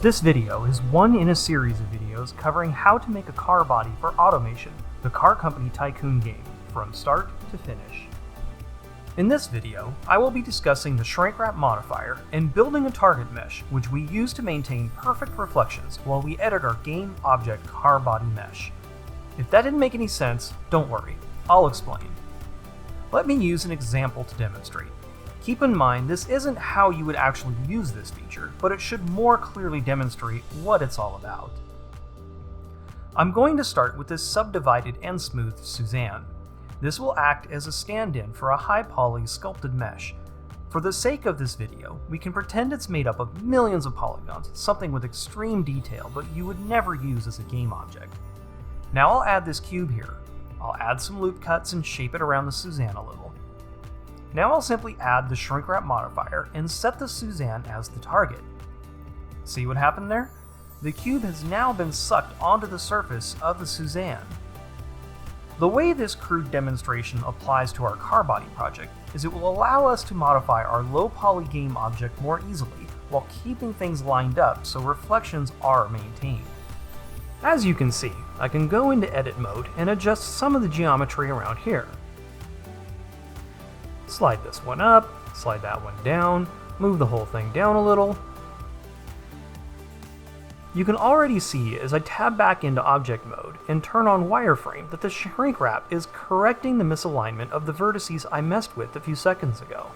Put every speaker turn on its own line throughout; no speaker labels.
This video is one in a series of videos covering how to make a car body for automation, the Car Company Tycoon game, from start to finish. In this video, I will be discussing the Shrinkwrap modifier and building a target mesh, which we use to maintain perfect reflections while we edit our game object car body mesh. If that didn't make any sense, don't worry, I'll explain. Let me use an example to demonstrate. Keep in mind, this isn't how you would actually use this feature, but it should more clearly demonstrate what it's all about. I'm going to start with this subdivided and smoothed Suzanne. This will act as a stand-in for a high poly sculpted mesh. For the sake of this video, we can pretend it's made up of millions of polygons, something with extreme detail but you would never use as a game object. Now I'll add this cube here. I'll add some loop cuts and shape it around the Suzanne a little. Now I'll simply add the Shrinkwrap modifier and set the Suzanne as the target. See what happened there? The cube has now been sucked onto the surface of the Suzanne. The way this crude demonstration applies to our car body project is it will allow us to modify our low poly game object more easily while keeping things lined up so reflections are maintained. As you can see, I can go into edit mode and adjust some of the geometry around here. Slide this one up, slide that one down, move the whole thing down a little. You can already see as I tab back into object mode and turn on wireframe that the Shrinkwrap is correcting the misalignment of the vertices I messed with a few seconds ago.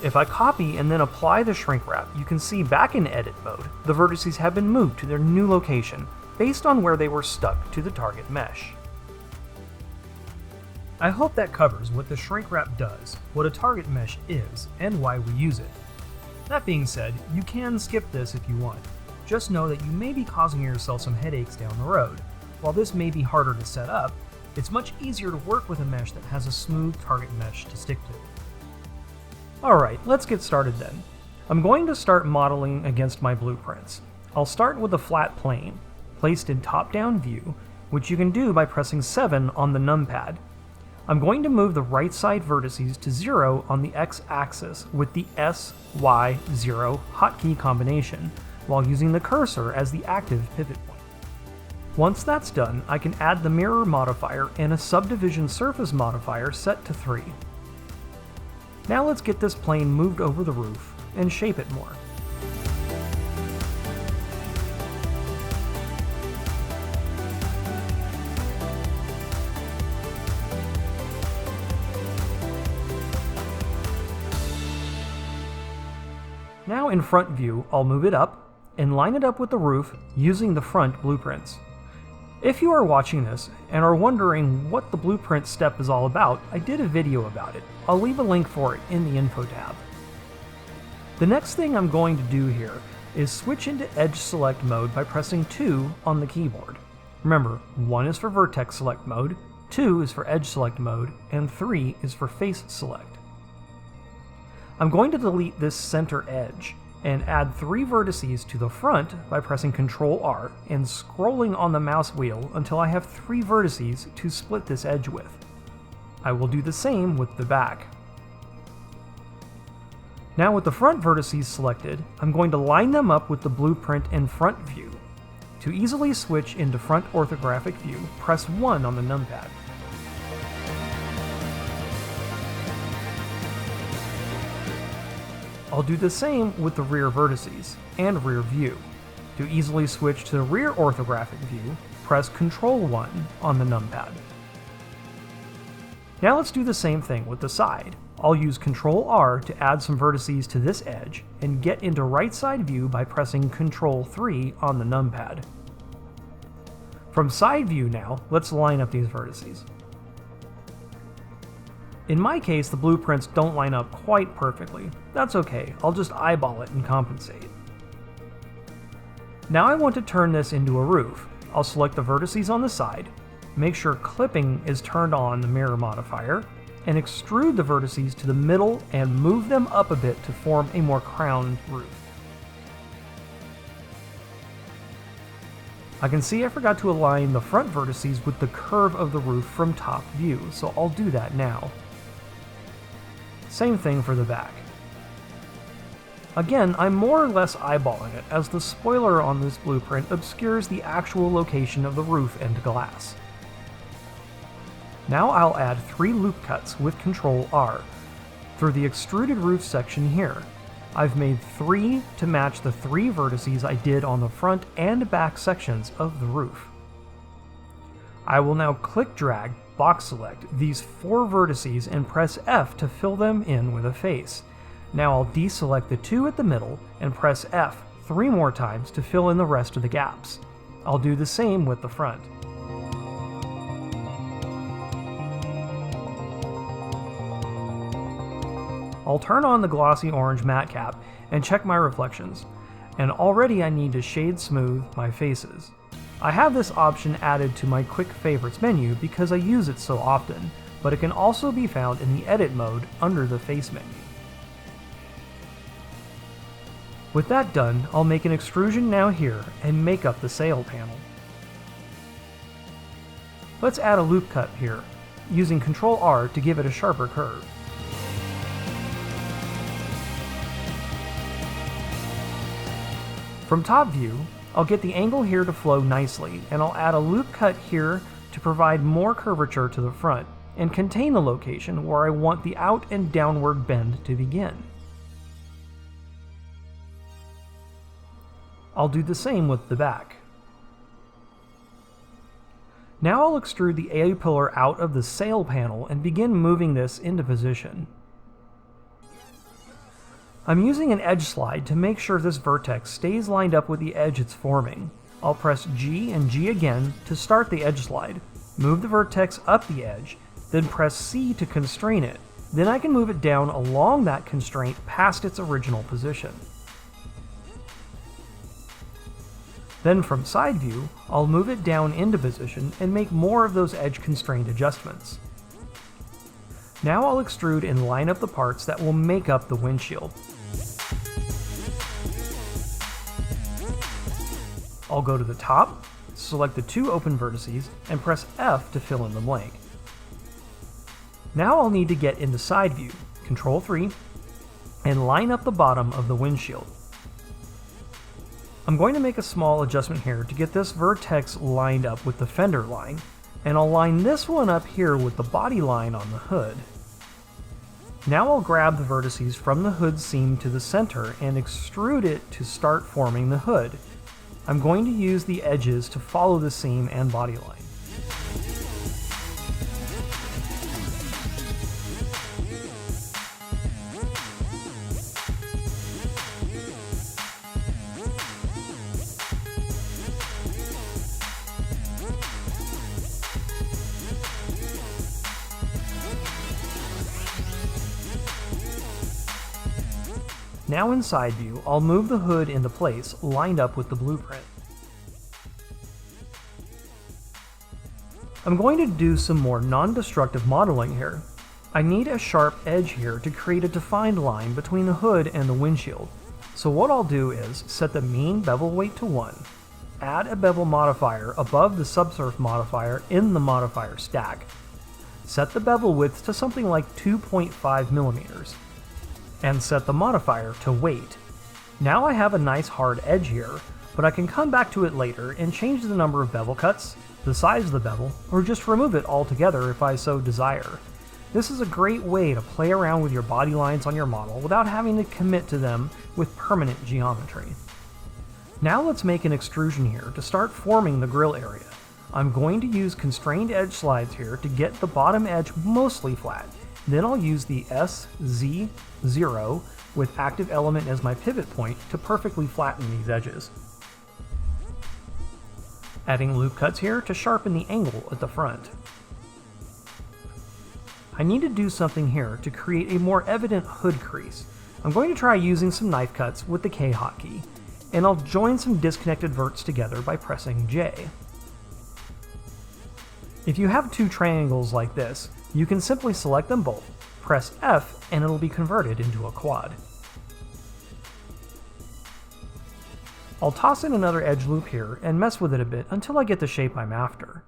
If I copy and then apply the Shrinkwrap, you can see back in edit mode, the vertices have been moved to their new location, based on where they were stuck to the target mesh. I hope that covers what the Shrinkwrap does, what a target mesh is, and why we use it. That being said, you can skip this if you want. Just know that you may be causing yourself some headaches down the road. While this may be harder to set up, it's much easier to work with a mesh that has a smooth target mesh to stick to. Alright, let's get started then. I'm going to start modeling against my blueprints. I'll start with a flat plane, placed in top-down view, which you can do by pressing 7 on the numpad. I'm going to move the right side vertices to 0 on the x-axis with the S, Y, 0 hotkey combination, while using the cursor as the active pivot point. Once that's done, I can add the mirror modifier and a subdivision surface modifier set to 3. Now let's get this plane moved over the roof and shape it more. Now in front view, I'll move it up and line it up with the roof using the front blueprints. If you are watching this and are wondering what the blueprint step is all about, I did a video about it. I'll leave a link for it in the info tab. The next thing I'm going to do here is switch into edge select mode by pressing 2 on the keyboard. Remember, 1 is for vertex select mode, 2 is for edge select mode, and 3 is for face select. I'm going to delete this center edge and add 3 vertices to the front by pressing Ctrl R and scrolling on the mouse wheel until I have 3 vertices to split this edge with. I will do the same with the back. Now with the front vertices selected, I'm going to line them up with the blueprint in front view. To easily switch into front orthographic view, press 1 on the numpad. I'll do the same with the rear vertices and rear view. To easily switch to the rear orthographic view, press Ctrl 1 on the numpad. Now let's do the same thing with the side. I'll use Ctrl R to add some vertices to this edge and get into right side view by pressing Ctrl 3 on the numpad. From side view now, let's line up these vertices. In my case, the blueprints don't line up quite perfectly. That's okay, I'll just eyeball it and compensate. Now I want to turn this into a roof. I'll select the vertices on the side, make sure clipping is turned on the mirror modifier, and extrude the vertices to the middle and move them up a bit to form a more crowned roof. I can see I forgot to align the front vertices with the curve of the roof from top view, so I'll do that now. Same thing for the back. Again, I'm more or less eyeballing it, as the spoiler on this blueprint obscures the actual location of the roof and glass. Now I'll add 3 loop cuts with Ctrl R through the extruded roof section here. I've made 3 to match the 3 vertices I did on the front and back sections of the roof. I will now click drag, box select these 4 vertices and press F to fill them in with a face. Now I'll deselect the 2 at the middle and press F 3 more times to fill in the rest of the gaps. I'll do the same with the front. I'll turn on the glossy orange matte cap and check my reflections, and already I need to shade smooth my faces. I have this option added to my quick favorites menu because I use it so often, but it can also be found in the edit mode under the face menu. With that done, I'll make an extrusion now here and make up the sail panel. Let's add a loop cut here, using Ctrl R to give it a sharper curve. From top view, I'll get the angle here to flow nicely, and I'll add a loop cut here to provide more curvature to the front, and contain the location where I want the out and downward bend to begin. I'll do the same with the back. Now I'll extrude the A-pillar out of the sail panel and begin moving this into position. I'm using an edge slide to make sure this vertex stays lined up with the edge it's forming. I'll press G and G again to start the edge slide, move the vertex up the edge, then press C to constrain it. Then I can move it down along that constraint past its original position. Then from side view, I'll move it down into position and make more of those edge constrained adjustments. Now I'll extrude and line up the parts that will make up the windshield. I'll go to the top, select the 2 open vertices, and press F to fill in the blank. Now I'll need to get into side view, Ctrl 3, and line up the bottom of the windshield. I'm going to make a small adjustment here to get this vertex lined up with the fender line, and I'll line this one up here with the body line on the hood. Now I'll grab the vertices from the hood seam to the center and extrude it to start forming the hood. I'm going to use the edges to follow the seam and body line. Now in side view, I'll move the hood into place, lined up with the blueprint. I'm going to do some more non-destructive modeling here. I need a sharp edge here to create a defined line between the hood and the windshield. So what I'll do is set the mean bevel weight to 1, add a bevel modifier above the subsurf modifier in the modifier stack, set the bevel width to something like 2.5 millimeters, and set the modifier to weight. Now I have a nice hard edge here, but I can come back to it later and change the number of bevel cuts, the size of the bevel, or just remove it altogether if I so desire. This is a great way to play around with your body lines on your model without having to commit to them with permanent geometry. Now let's make an extrusion here to start forming the grill area. I'm going to use constrained edge slides here to get the bottom edge mostly flat. Then I'll use the SZ0 with active element as my pivot point to perfectly flatten these edges. Adding loop cuts here to sharpen the angle at the front. I need to do something here to create a more evident hood crease. I'm going to try using some knife cuts with the K hotkey, and I'll join some disconnected verts together by pressing J. If you have 2 triangles like this, you can simply select them both, press F, and it'll be converted into a quad. I'll toss in another edge loop here and mess with it a bit until I get the shape I'm after.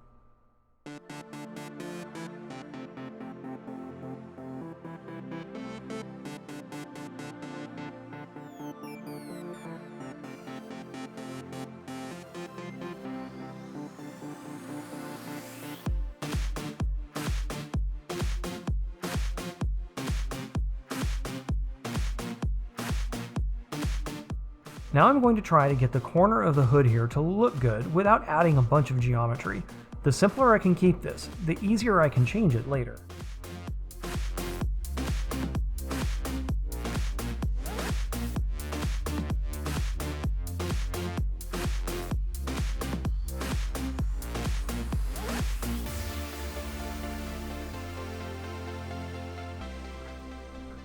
Now I'm going to try to get the corner of the hood here to look good without adding a bunch of geometry. The simpler I can keep this, the easier I can change it later.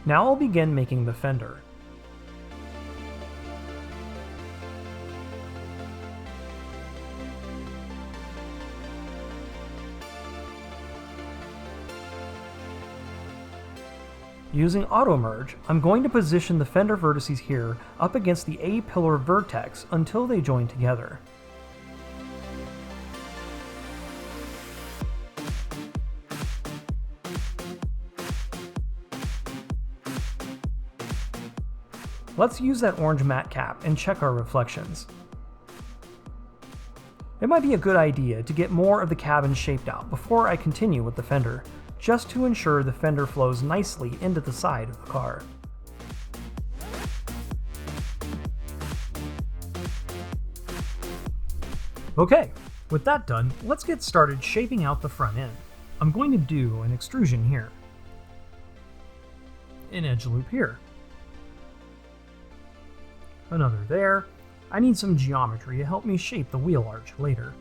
Now I'll begin making the fender. Using auto merge, I'm going to position the fender vertices here up against the A-pillar vertex until they join together. Let's use that orange matte cap and check our reflections. It might be a good idea to get more of the cabin shaped out before I continue with the fender, just to ensure the fender flows nicely into the side of the car. Okay, with that done, let's get started shaping out the front end. I'm going to do an extrusion here, an edge loop here, another there. I need some geometry to help me shape the wheel arch later.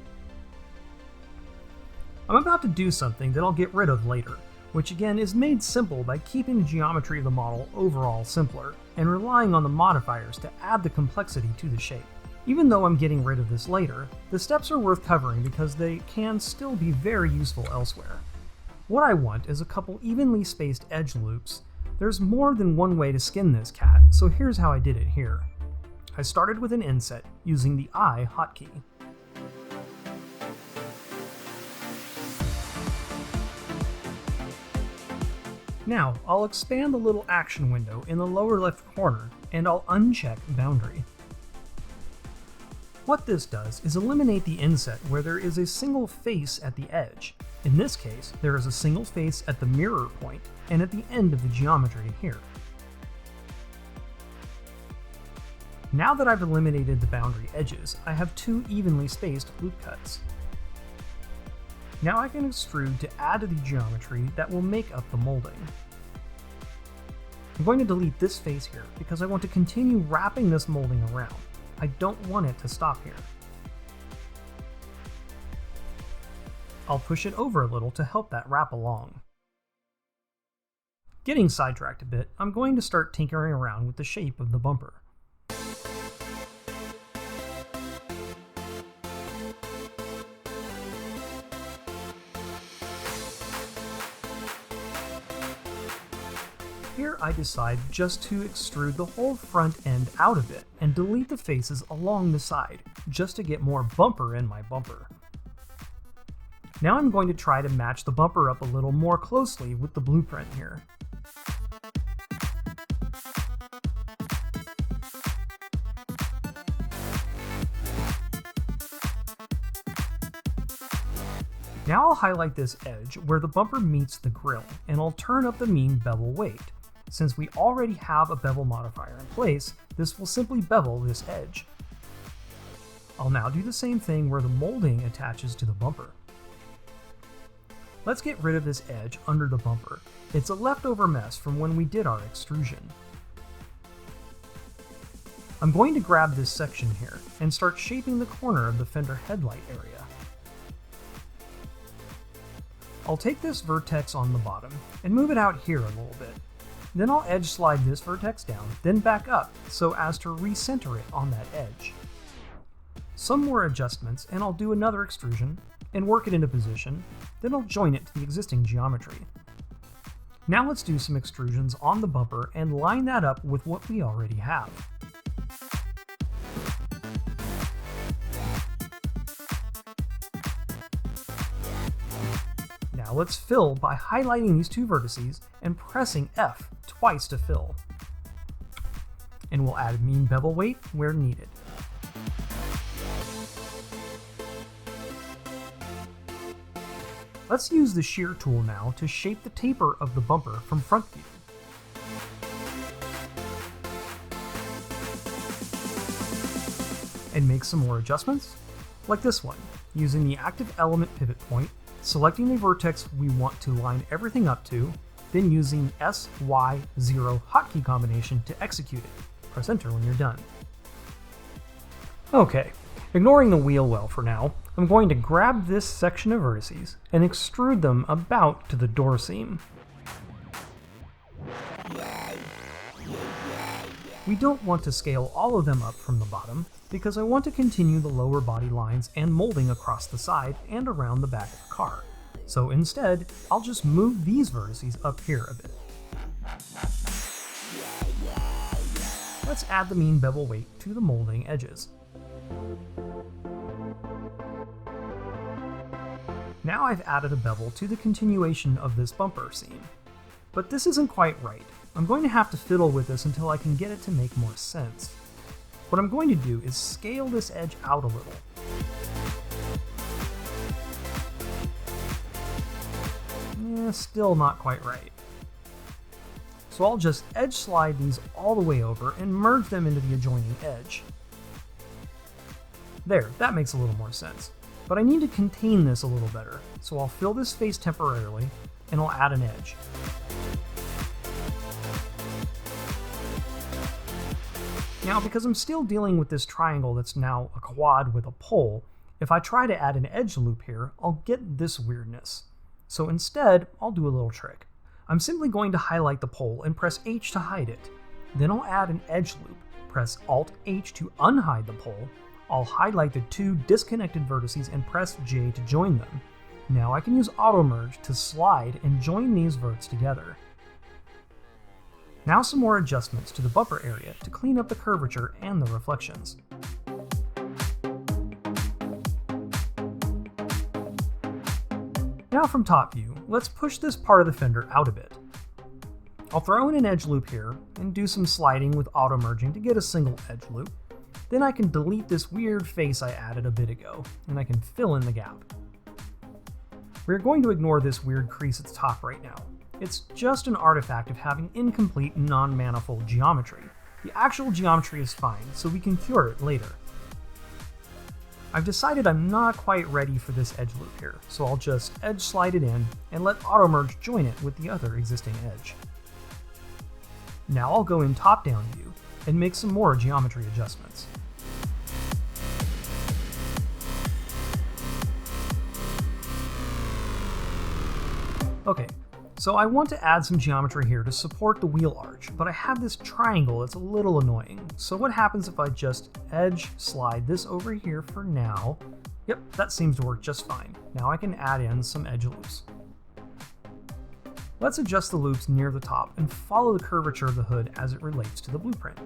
I'm about to do something that I'll get rid of later, which again is made simple by keeping the geometry of the model overall simpler and relying on the modifiers to add the complexity to the shape. Even though I'm getting rid of this later, the steps are worth covering because they can still be very useful elsewhere. What I want is a couple evenly spaced edge loops. There's more than one way to skin this cat, so here's how I did it here. I started with an inset using the I hotkey. Now, I'll expand the little action window in the lower left corner, and I'll uncheck boundary. What this does is eliminate the inset where there is a single face at the edge. In this case, there is a single face at the mirror point and at the end of the geometry here. Now that I've eliminated the boundary edges, I have two evenly spaced loop cuts. Now I can extrude to add to the geometry that will make up the molding. I'm going to delete this face here because I want to continue wrapping this molding around. I don't want it to stop here. I'll push it over a little to help that wrap along. Getting sidetracked a bit, I'm going to start tinkering around with the shape of the bumper. Here I decide just to extrude the whole front end out of it and delete the faces along the side, just to get more bumper in my bumper. Now I'm going to try to match the bumper up a little more closely with the blueprint here. Now I'll highlight this edge where the bumper meets the grille, and I'll turn up the mean bevel weight. Since we already have a bevel modifier in place, this will simply bevel this edge. I'll now do the same thing where the molding attaches to the bumper. Let's get rid of this edge under the bumper. It's a leftover mess from when we did our extrusion. I'm going to grab this section here and start shaping the corner of the fender headlight area. I'll take this vertex on the bottom and move it out here a little bit. Then I'll edge slide this vertex down, then back up so as to recenter it on that edge. Some more adjustments and I'll do another extrusion and work it into position, then I'll join it to the existing geometry. Now let's do some extrusions on the bumper and line that up with what we already have. Now let's fill by highlighting these two vertices and pressing F twice to fill. And we'll add mean bevel weight where needed. Let's use the shear tool now to shape the taper of the bumper from front view. and make some more adjustments, like this one, using the active element pivot point, selecting the vertex we want to line everything up to, then using SY0 hotkey combination to execute it. Press enter when you're done. Okay, ignoring the wheel well for now, I'm going to grab this section of vertices and extrude them about to the door seam. We don't want to scale all of them up from the bottom because I want to continue the lower body lines and molding across the side and around the back of the car. So instead, I'll just move these vertices up here a bit. Let's add the mean bevel weight to the molding edges. Now I've added a bevel to the continuation of this bumper seam. But this isn't quite right. I'm going to have to fiddle with this until I can get it to make more sense. What I'm going to do is scale this edge out a little. Still not quite right. So I'll just edge slide these all the way over and merge them into the adjoining edge. There, that makes a little more sense. But I need to contain this a little better, so I'll fill this space temporarily and I'll add an edge. Now, because I'm still dealing with this triangle that's now a quad with a pole, if I try to add an edge loop here, I'll get this weirdness. So instead, I'll do a little trick. I'm simply going to highlight the pole and press H to hide it. Then I'll add an edge loop, press Alt-H to unhide the pole. I'll highlight the two disconnected vertices and press J to join them. Now I can use Auto Merge to slide and join these verts together. Now some more adjustments to the bumper area to clean up the curvature and the reflections. Now from top view, let's push this part of the fender out a bit. I'll throw in an edge loop here and do some sliding with auto merging to get a single edge loop. Then I can delete this weird face I added a bit ago, and I can fill in the gap. We're going to ignore this weird crease at the top right now. It's just an artifact of having incomplete non-manifold geometry. The actual geometry is fine, so we can cure it later. I've decided I'm not quite ready for this edge loop here, so I'll just edge slide it in and let auto merge join it with the other existing edge. Now I'll go in top-down view and make some more geometry adjustments. Okay, so I want to add some geometry here to support the wheel arch, but I have this triangle that's a little annoying. So what happens if I just edge slide this over here for now? Yep, that seems to work just fine. Now I can add in some edge loops. Let's adjust the loops near the top and follow the curvature of the hood as it relates to the blueprint.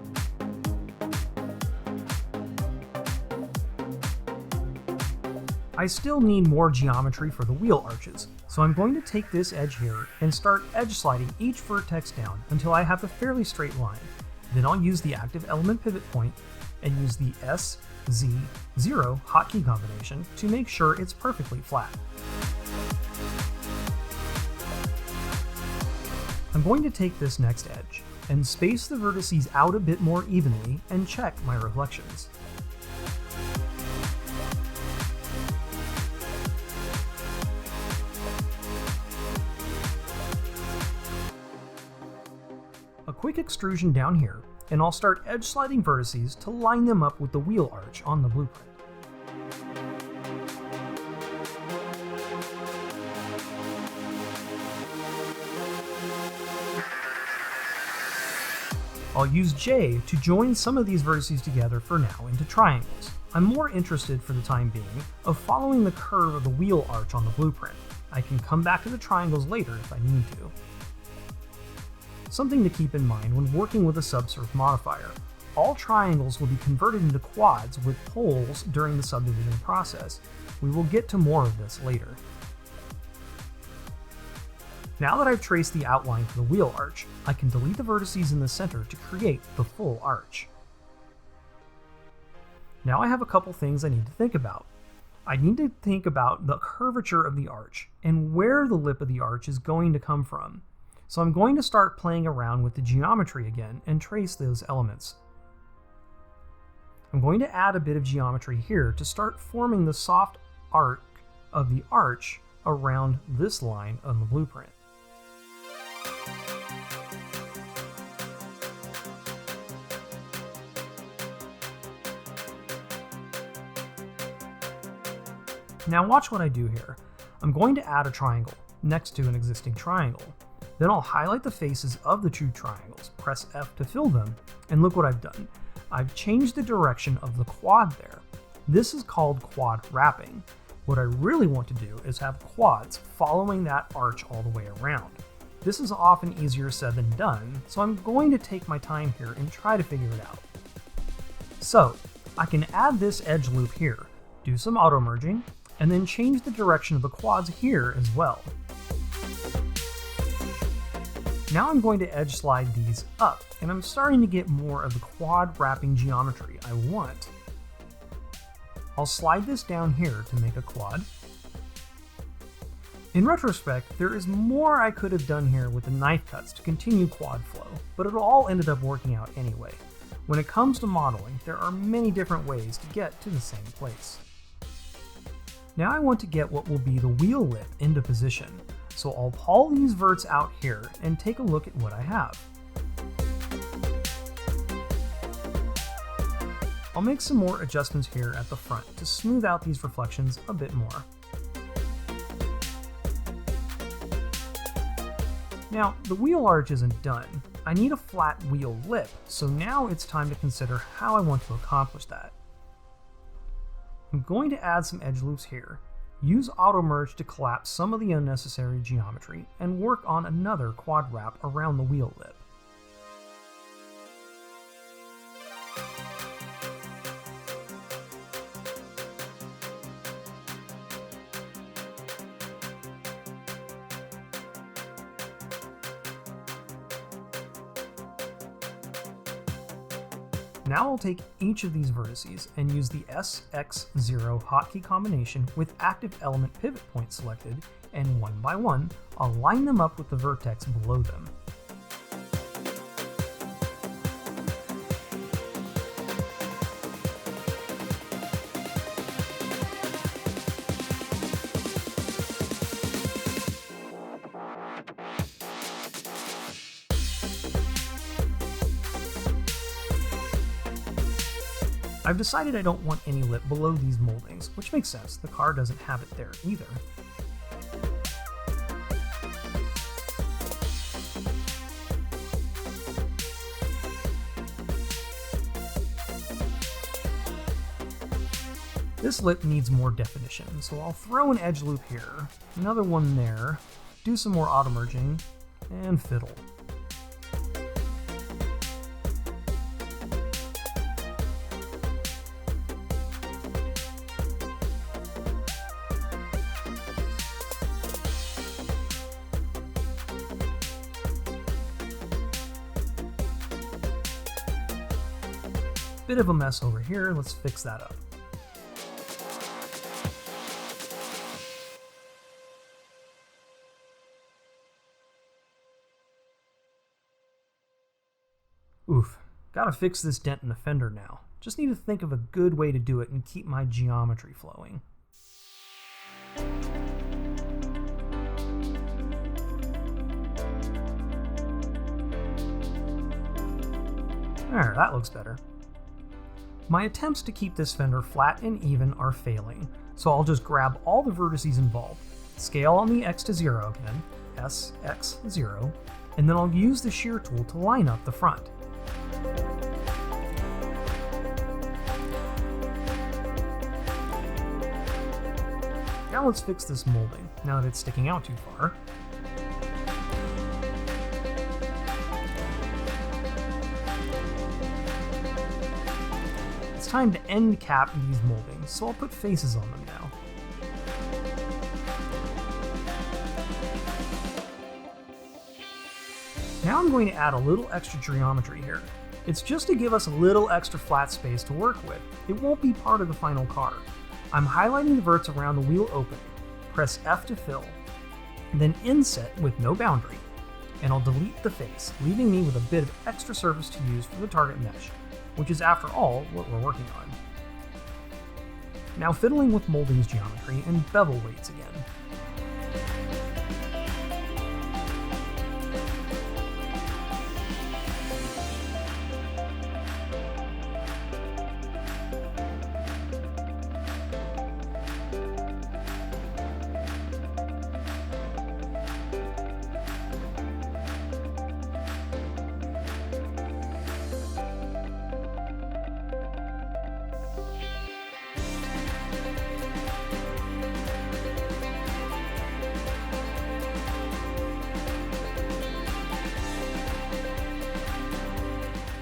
I still need more geometry for the wheel arches, so I'm going to take this edge here and start edge sliding each vertex down until I have a fairly straight line. Then I'll use the active element pivot point and use the SZ0 hotkey combination to make sure it's perfectly flat. I'm going to take this next edge and space the vertices out a bit more evenly and check my reflections. A quick extrusion down here, and I'll start edge sliding vertices to line them up with the wheel arch on the blueprint. I'll use J to join some of these vertices together for now into triangles. I'm more interested for the time being of following the curve of the wheel arch on the blueprint. I can come back to the triangles later if I need to. Something to keep in mind when working with a subsurf modifier. All triangles will be converted into quads with poles during the subdivision process. We will get to more of this later. Now that I've traced the outline for the wheel arch, I can delete the vertices in the center to create the full arch. Now I have a couple things I need to think about. I need to think about the curvature of the arch and where the lip of the arch is going to come from. So I'm going to start playing around with the geometry again and trace those elements. I'm going to add a bit of geometry here to start forming the soft arc of the arch around this line on the blueprint. Now watch what I do here. I'm going to add a triangle next to an existing triangle. Then I'll highlight the faces of the two triangles, press F to fill them, and look what I've done. I've changed the direction of the quad there. This is called quad wrapping. What I really want to do is have quads following that arch all the way around. This is often easier said than done, so I'm going to take my time here and try to figure it out. So, I can add this edge loop here, do some auto merging, and then change the direction of the quads here as well. Now I'm going to edge slide these up, and I'm starting to get more of the quad wrapping geometry I want. I'll slide this down here to make a quad. In retrospect, there is more I could have done here with the knife cuts to continue quad flow, but it all ended up working out anyway. When it comes to modeling, there are many different ways to get to the same place. Now I want to get what will be the wheel lip into position, so I'll pull these verts out here and take a look at what I have. I'll make some more adjustments here at the front to smooth out these reflections a bit more. Now, the wheel arch isn't done. I need a flat wheel lip, so now it's time to consider how I want to accomplish that. I'm going to add some edge loops here, use auto merge to collapse some of the unnecessary geometry, and work on another quad wrap around the wheel lip. Now I'll take each of these vertices and use the SX0 hotkey combination with active element pivot point selected, and one by one, I'll line them up with the vertex below them. I've decided I don't want any lip below these moldings, which makes sense, the car doesn't have it there either. This lip needs more definition, so I'll throw an edge loop here, another one there, do some more auto merging, and fiddle. Bit of a mess over here, let's fix that up. Oof, gotta fix this dent in the fender now. Just need to think of a good way to do it and keep my geometry flowing. There, that looks better. My attempts to keep this fender flat and even are failing, so I'll just grab all the vertices involved, scale on the X to 0 again, SX0, and then I'll use the shear tool to line up the front. Now let's fix this molding, now that it's sticking out too far. It's time to end cap these moldings, so I'll put faces on them now. Now I'm going to add a little extra geometry here. It's just to give us a little extra flat space to work with. It won't be part of the final car. I'm highlighting the verts around the wheel opening, press F to fill, then inset with no boundary, and I'll delete the face, leaving me with a bit of extra surface to use for the target mesh. which is after all what we're working on. Now fiddling with moldings geometry and bevel weights again.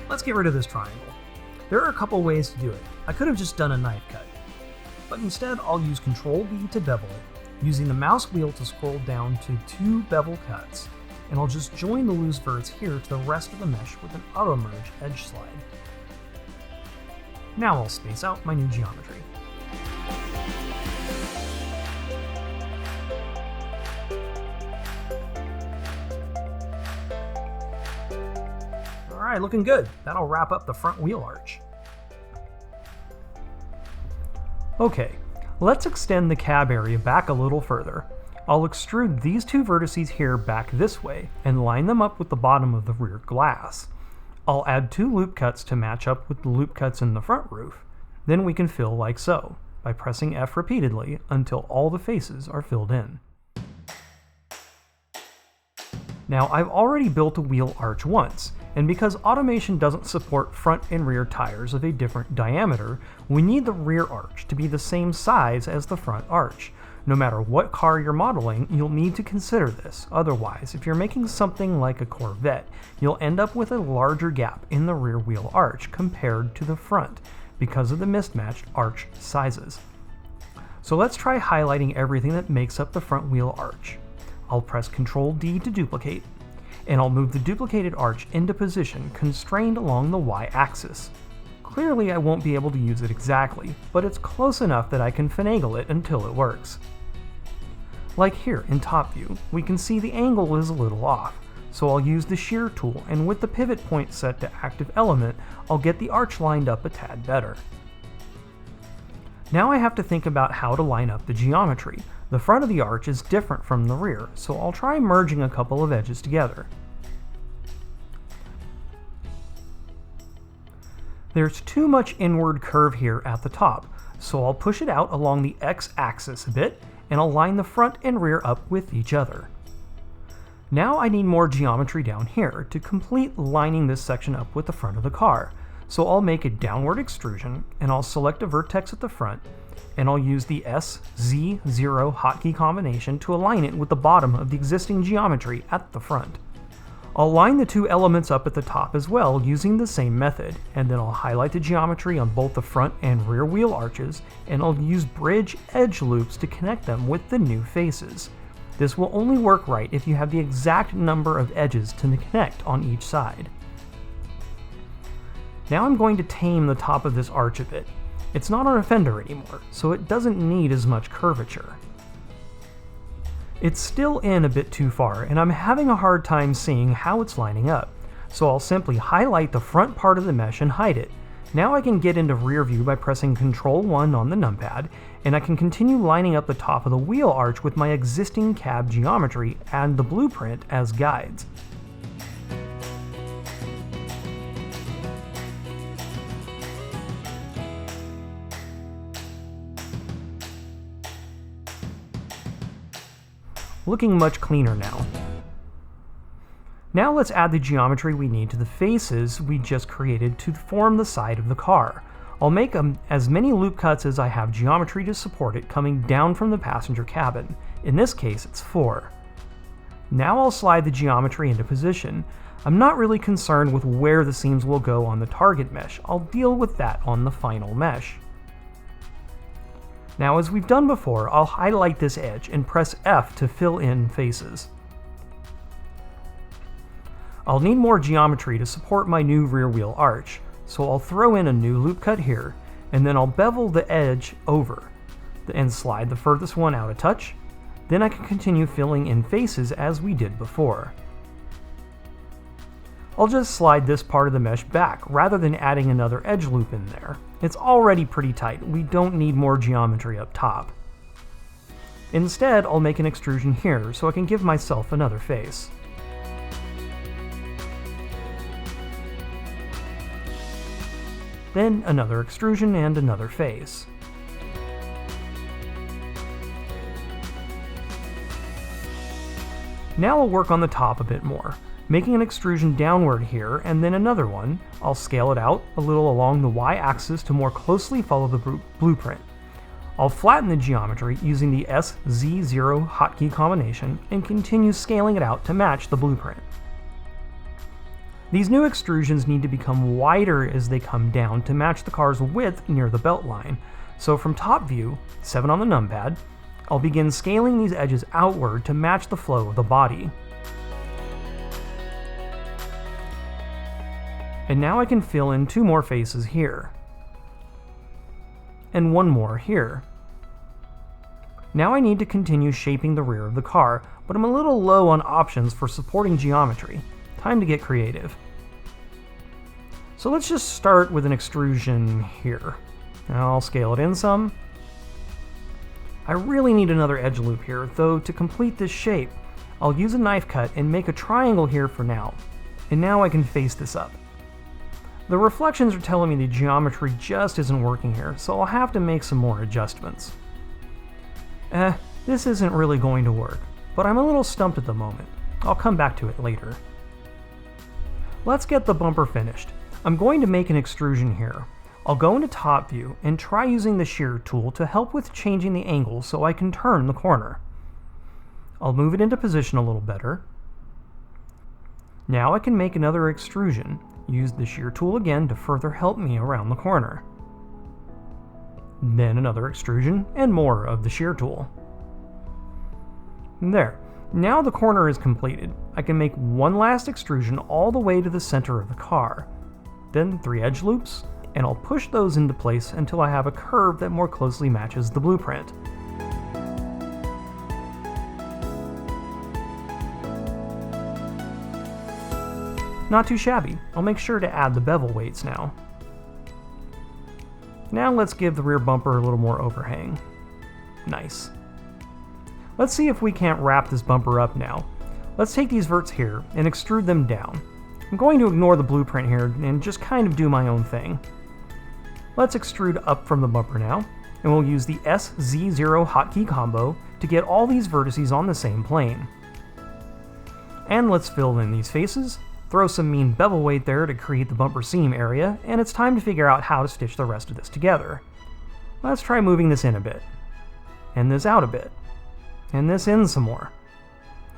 Let's get rid of this triangle. There are a couple ways to do it. I could have just done a knife cut, but instead I'll use Ctrl V to bevel it, using the mouse wheel to scroll down to 2 bevel cuts, and I'll just join the loose verts here to the rest of the mesh with an auto merge edge slide. Now I'll space out my new geometry. Alright, looking good. That'll wrap up the front wheel arch. Okay, let's extend the cab area back a little further. I'll extrude these 2 vertices here back this way and line them up with the bottom of the rear glass. I'll add 2 loop cuts to match up with the loop cuts in the front roof. Then we can fill like so, by pressing F repeatedly until all the faces are filled in. Now I've already built a wheel arch once, and because automation doesn't support front and rear tires of a different diameter, we need the rear arch to be the same size as the front arch. No matter what car you're modeling, you'll need to consider this. Otherwise, if you're making something like a Corvette, you'll end up with a larger gap in the rear wheel arch compared to the front because of the mismatched arch sizes. So let's try highlighting everything that makes up the front wheel arch. I'll press Ctrl D to duplicate, and I'll move the duplicated arch into position constrained along the Y-axis. Clearly I won't be able to use it exactly, but it's close enough that I can finagle it until it works. Like here in top view, we can see the angle is a little off, so I'll use the shear tool, and with the pivot point set to active element, I'll get the arch lined up a tad better. Now I have to think about how to line up the geometry. The front of the arch is different from the rear, so I'll try merging a couple of edges together. There's too much inward curve here at the top, so I'll push it out along the X-axis a bit, and I'll line the front and rear up with each other. Now I need more geometry down here to complete lining this section up with the front of the car. So I'll make a downward extrusion, and I'll select a vertex at the front, and I'll use the SZ0 hotkey combination to align it with the bottom of the existing geometry at the front. I'll line the 2 elements up at the top as well using the same method, and then I'll highlight the geometry on both the front and rear wheel arches, and I'll use bridge edge loops to connect them with the new faces. This will only work right if you have the exact number of edges to connect on each side. Now I'm going to tame the top of this arch a bit. It's not on a fender anymore, so it doesn't need as much curvature. It's still in a bit too far, and I'm having a hard time seeing how it's lining up, so I'll simply highlight the front part of the mesh and hide it. Now I can get into rear view by pressing Ctrl 1 on the numpad, and I can continue lining up the top of the wheel arch with my existing cab geometry and the blueprint as guides. Looking much cleaner now. Now let's add the geometry we need to the faces we just created to form the side of the car. I'll make as many loop cuts as I have geometry to support it coming down from the passenger cabin. In this case, it's 4. Now I'll slide the geometry into position. I'm not really concerned with where the seams will go on the target mesh. I'll deal with that on the final mesh. Now, as we've done before, I'll highlight this edge and press F to fill in faces. I'll need more geometry to support my new rear wheel arch, so I'll throw in a new loop cut here, and then I'll bevel the edge over and slide the furthest one out a touch. Then I can continue filling in faces as we did before. I'll just slide this part of the mesh back rather than adding another edge loop in there. It's already pretty tight, we don't need more geometry up top. Instead, I'll make an extrusion here so I can give myself another face. Then another extrusion and another face. Now I'll work on the top a bit more, making an extrusion downward here and then another one. I'll scale it out a little along the y-axis to more closely follow the blueprint. I'll flatten the geometry using the SZ0 hotkey combination and continue scaling it out to match the blueprint. These new extrusions need to become wider as they come down to match the car's width near the belt line. So from top view, 7 on the numpad, I'll begin scaling these edges outward to match the flow of the body. And now I can fill in 2 more faces here. And 1 more here. Now I need to continue shaping the rear of the car, but I'm a little low on options for supporting geometry. Time to get creative. So let's just start with an extrusion here. Now I'll scale it in some. I really need another edge loop here, though to complete this shape, I'll use a knife cut and make a triangle here for now. And now I can face this up. The reflections are telling me the geometry just isn't working here, so I'll have to make some more adjustments. This isn't really going to work, but I'm a little stumped at the moment. I'll come back to it later. Let's get the bumper finished. I'm going to make an extrusion here. I'll go into top view and try using the shear tool to help with changing the angle so I can turn the corner. I'll move it into position a little better. Now I can make another extrusion. Use the shear tool again to further help me around the corner. Then another extrusion and more of the shear tool. There. Now the corner is completed. I can make one last extrusion all the way to the center of the car. Then 3 edge loops, and I'll push those into place until I have a curve that more closely matches the blueprint. Not too shabby. I'll make sure to add the bevel weights now. Now let's give the rear bumper a little more overhang. Nice. Let's see if we can't wrap this bumper up now. Let's take these verts here and extrude them down. I'm going to ignore the blueprint here and just kind of do my own thing. Let's extrude up from the bumper now, and we'll use the SZ0 hotkey combo to get all these vertices on the same plane. And let's fill in these faces, throw some mean bevel weight there to create the bumper seam area, and it's time to figure out how to stitch the rest of this together. Let's try moving this in a bit, and this out a bit, and this in some more.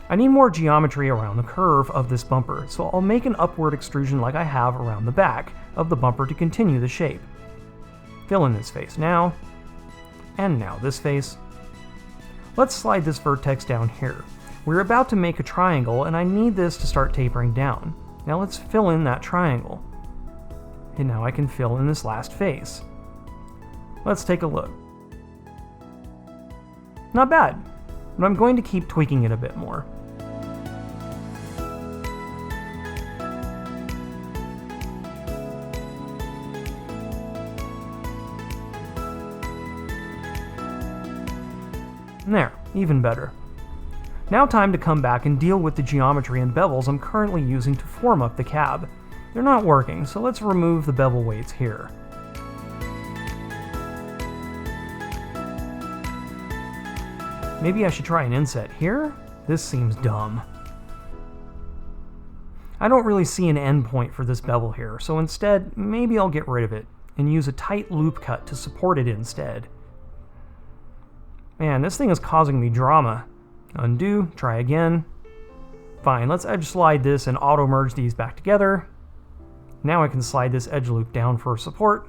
I need more geometry around the curve of this bumper, so I'll make an upward extrusion like I have around the back of the bumper to continue the shape. Fill in this face now, and now this face. Let's slide this vertex down here. We're about to make a triangle, and I need this to start tapering down. Now let's fill in that triangle. And now I can fill in this last face. Let's take a look. Not bad, but I'm going to keep tweaking it a bit more. There, even better. Now time to come back and deal with the geometry and bevels I'm currently using to form up the cab. They're not working, so let's remove the bevel weights here. Maybe I should try an inset here? This seems dumb. I don't really see an end point for this bevel here, so instead, maybe I'll get rid of it and use a tight loop cut to support it instead. Man, this thing is causing me drama. Undo, try again. Fine, let's edge slide this and auto merge these back together. Now I can slide this edge loop down for support.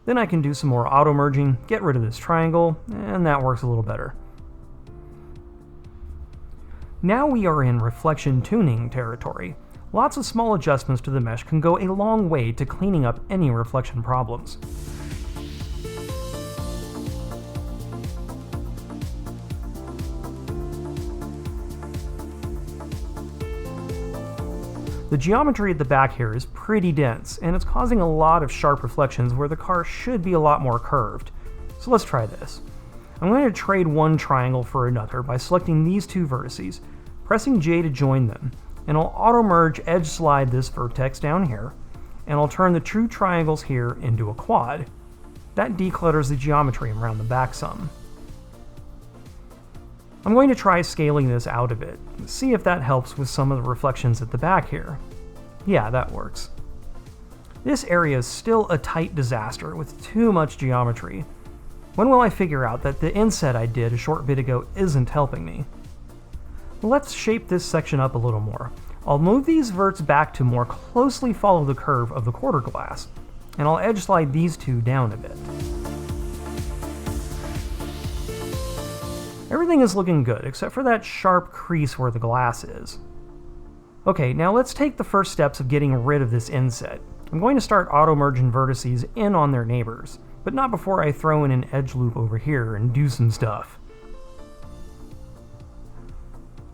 Then I can do some more auto merging, get rid of this triangle, and that works a little better. Now we are in reflection tuning territory. Lots of small adjustments to the mesh can go a long way to cleaning up any reflection problems. The geometry at the back here is pretty dense, and it's causing a lot of sharp reflections where the car should be a lot more curved. So let's try this. I'm going to trade one triangle for another by selecting these two vertices, pressing J to join them, and I'll auto-merge edge slide this vertex down here, and I'll turn the two triangles here into a quad. That declutters the geometry around the back some. I'm going to try scaling this out a bit, see if that helps with some of the reflections at the back here. Yeah, that works. This area is still a tight disaster with too much geometry. When will I figure out that the inset I did a short bit ago isn't helping me? Let's shape this section up a little more. I'll move these verts back to more closely follow the curve of the quarter glass, and I'll edge slide these two down a bit. Everything is looking good, except for that sharp crease where the glass is. Okay, now let's take the first steps of getting rid of this inset. I'm going to start auto-merging vertices in on their neighbors, but not before I throw in an edge loop over here and do some stuff.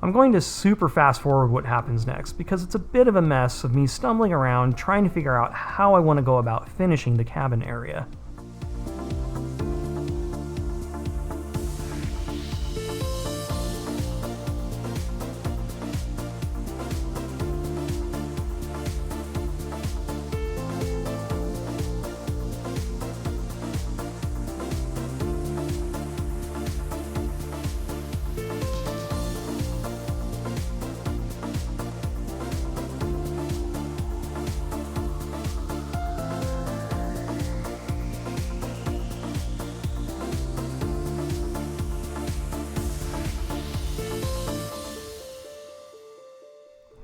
I'm going to super fast forward what happens next because it's a bit of a mess of me stumbling around trying to figure out how I want to go about finishing the cabin area.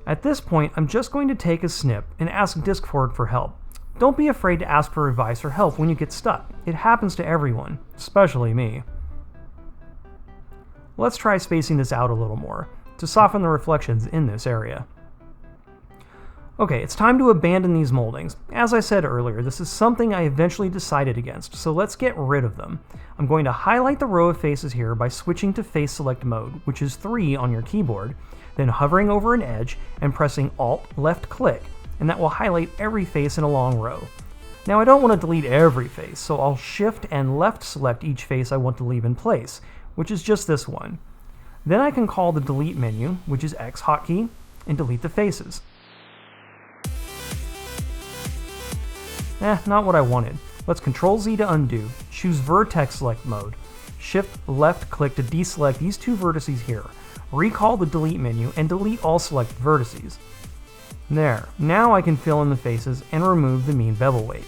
At this point, I'm just going to take a snip and ask Discord for help. Don't be afraid to ask for advice or help when you get stuck. It happens to everyone, especially me. Let's try spacing this out a little more to soften the reflections in this area. Okay, it's time to abandon these moldings. As I said earlier, this is something I eventually decided against, so let's get rid of them. I'm going to highlight the row of faces here by switching to face select mode, which is 3 on your keyboard, then hovering over an edge and pressing Alt left click, and that will highlight every face in a long row. Now I don't want to delete every face, so I'll shift and left select each face I want to leave in place, which is just this one. Then I can call the delete menu, which is X hotkey, and delete the faces. Not what I wanted. Let's Ctrl Z to undo, choose vertex select mode, shift left click to deselect these two vertices here, recall the delete menu, and delete all selected vertices. There, now I can fill in the faces and remove the mean bevel weight.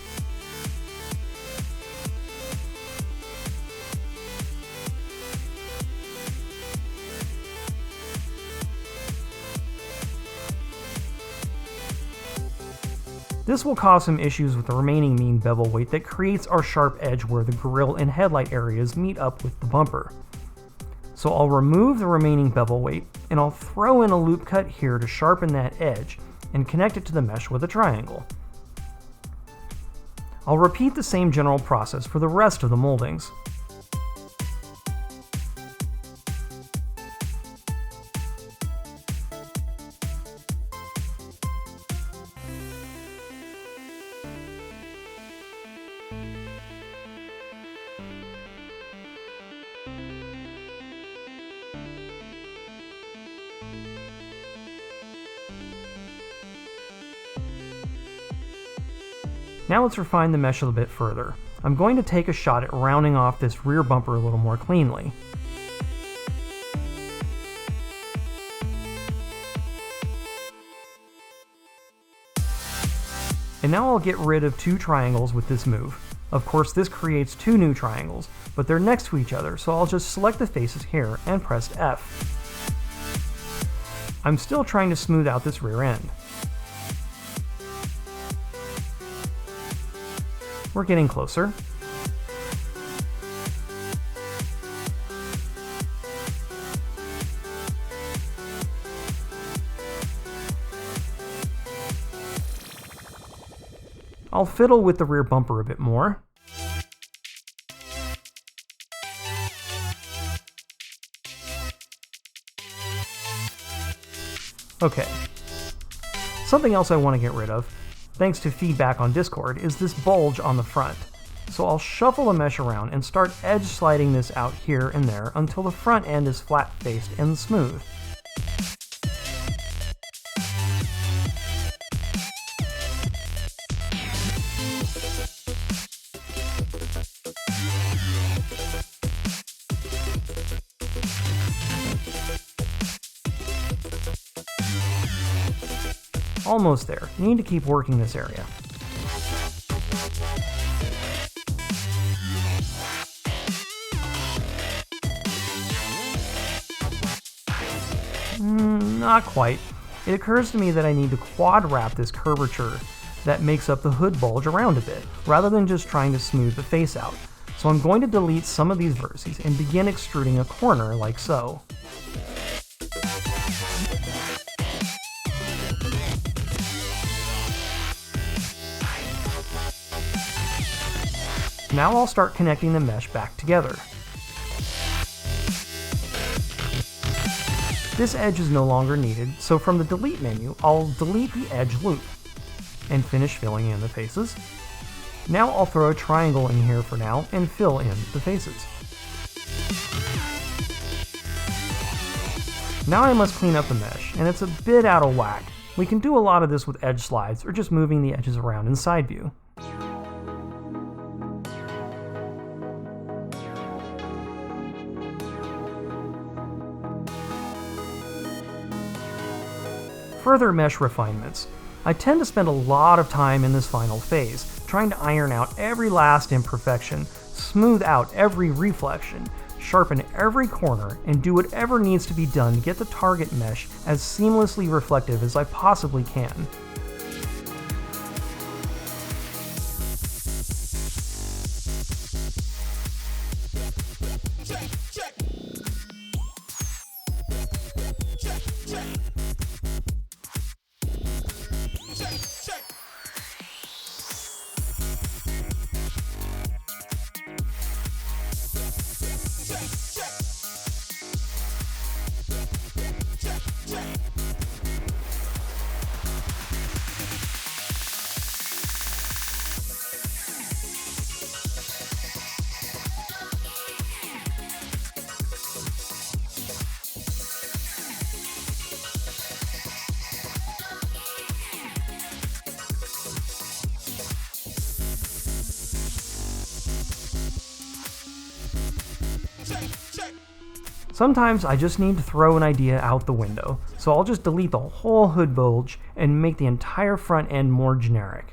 This will cause some issues with the remaining mean bevel weight that creates our sharp edge where the grille and headlight areas meet up with the bumper. So I'll remove the remaining bevel weight, and I'll throw in a loop cut here to sharpen that edge and connect it to the mesh with a triangle. I'll repeat the same general process for the rest of the moldings. Now let's refine the mesh a bit further. I'm going to take a shot at rounding off this rear bumper a little more cleanly. And now I'll get rid of 2 triangles with this move. Of course, this creates 2 new triangles, but they're next to each other, so I'll just select the faces here and press F. I'm still trying to smooth out this rear end. We're getting closer. I'll fiddle with the rear bumper a bit more. Okay. Something else I want to get rid of, thanks to feedback on Discord, is this bulge on the front. So I'll shuffle the mesh around and start edge sliding this out here and there until the front end is flat-faced and smooth. Almost there. Need to keep working this area. Not quite. It occurs to me that I need to quad wrap this curvature that makes up the hood bulge around a bit, rather than just trying to smooth the face out. So I'm going to delete some of these vertices and begin extruding a corner like so. Now I'll start connecting the mesh back together. This edge is no longer needed, so from the delete menu, I'll delete the edge loop and finish filling in the faces. Now I'll throw a triangle in here for now and fill in the faces. Now I must clean up the mesh, and it's a bit out of whack. We can do a lot of this with edge slides or just moving the edges around in side view. Further mesh refinements. I tend to spend a lot of time in this final phase, trying to iron out every last imperfection, smooth out every reflection, sharpen every corner, and do whatever needs to be done to get the target mesh as seamlessly reflective as I possibly can. Sometimes I just need to throw an idea out the window, so I'll just delete the whole hood bulge and make the entire front end more generic.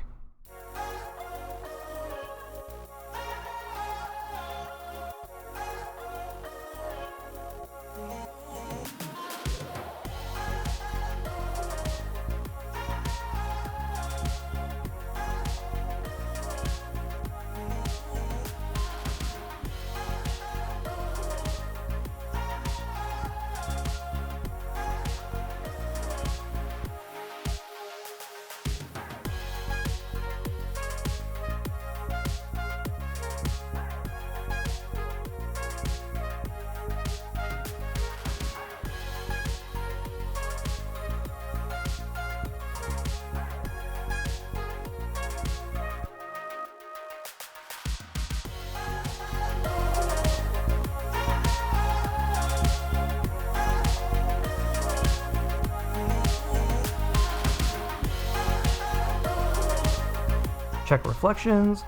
Check reflections,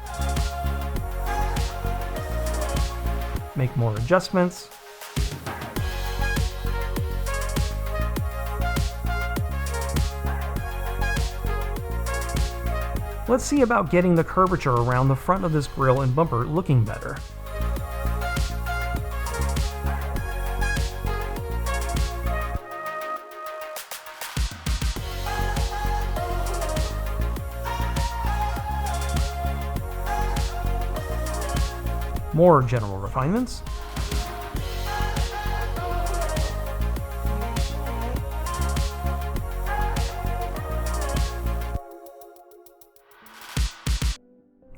make more adjustments, let's see about getting the curvature around the front of this grille and bumper looking better. More general refinements.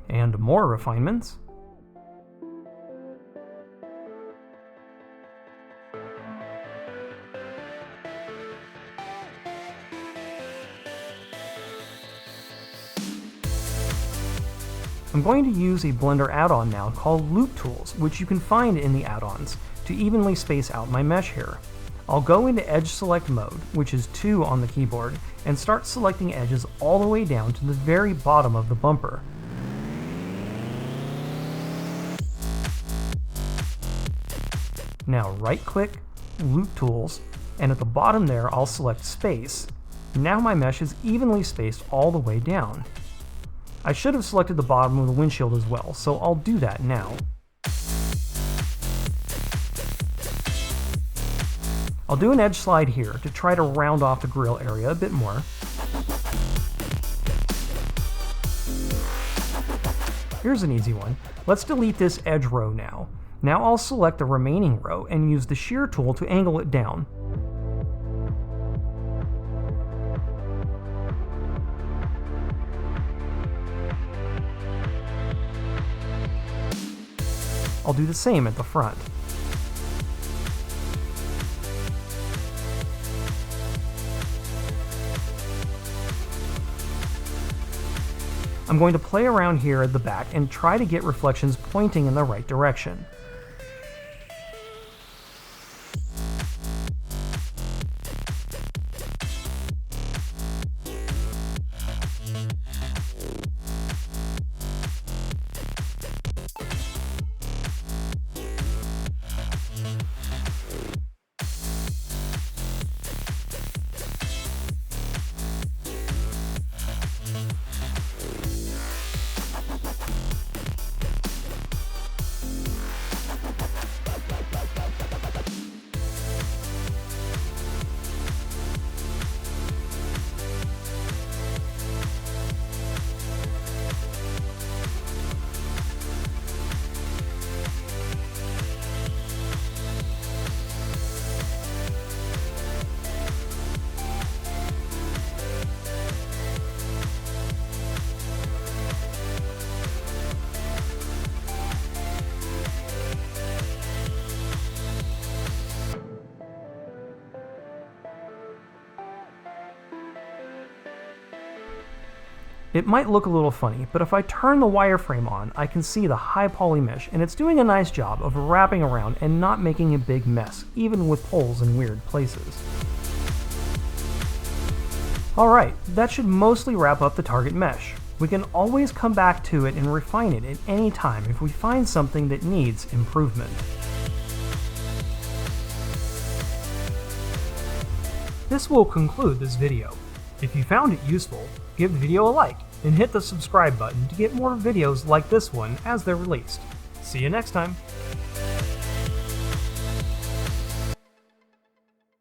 And more refinements. I'm going to use a Blender add-on now called Loop Tools, which you can find in the add-ons, to evenly space out my mesh here. I'll go into Edge Select mode, which is 2 on the keyboard, and start selecting edges all the way down to the very bottom of the bumper. Now right-click, Loop Tools, and at the bottom there I'll select Space. Now my mesh is evenly spaced all the way down. I should have selected the bottom of the windshield as well, so I'll do that now. I'll do an edge slide here to try to round off the grille area a bit more. Here's an easy one. Let's delete this edge row now. Now I'll select the remaining row and use the shear tool to angle it down. I'll do the same at the front. I'm going to play around here at the back and try to get reflections pointing in the right direction. It might look a little funny, but if I turn the wireframe on, I can see the high poly mesh, and it's doing a nice job of wrapping around and not making a big mess, even with holes in weird places. Alright, that should mostly wrap up the target mesh. We can always come back to it and refine it at any time if we find something that needs improvement. This will conclude this video. If you found it useful, give the video a like and hit the subscribe button to get more videos like this one as they're released. See you next time!